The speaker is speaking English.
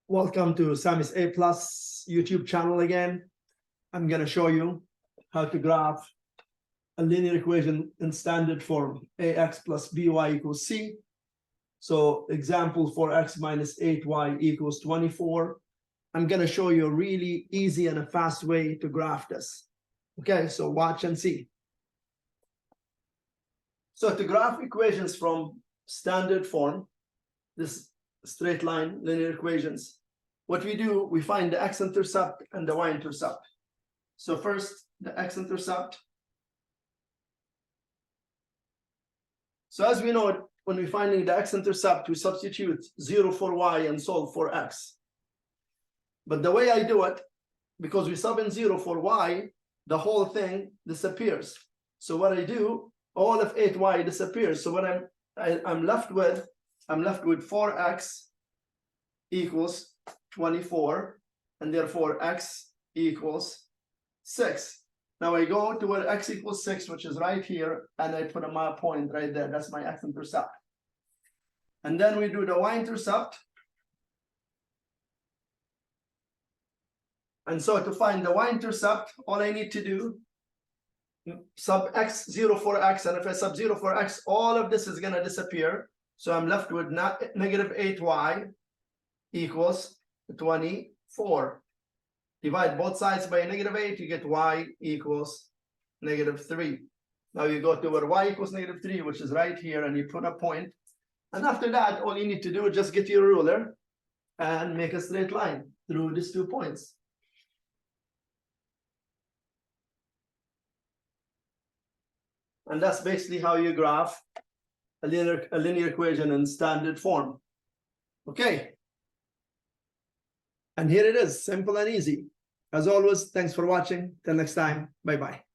Welcome to Sami's A+ YouTube channel again. I'm going to show you how to graph a linear equation in standard form, ax plus by equals c. So example for x minus 8y equals 24. I'm going to show you a really easy and a fast way to graph this. Okay, so watch and see. So to graph equations from standard form, this straight line linear equations, what we do, we find the x-intercept and the y-intercept. So first, the x-intercept. So as we know, when we're finding the x-intercept, we substitute 0 for y and solve for x. But the way I do it, because we sub in 0 for y, the whole thing disappears. So what I do, all of 8y disappears. So what I'm left with 4x equals 24, and therefore x equals 6. Now I go to where x equals 6, which is right here, and I put a mark point right there. That's my x-intercept. And then we do the y-intercept. And so to find the y-intercept, all I need to do, sub x 0 for x, and if I sub 0 for x, all of this is going to disappear. So I'm left with negative 8y equals 24. Divide both sides by negative 8, you get y equals negative 3. Now you go to where y equals negative 3, which is right here, and you put a point. And after that, all you need to do is just get your ruler and make a straight line through these 2 points. And that's basically how you graph a linear equation in standard form. Okay. And here it is, simple and easy. As always, thanks for watching. Till next time, bye-bye.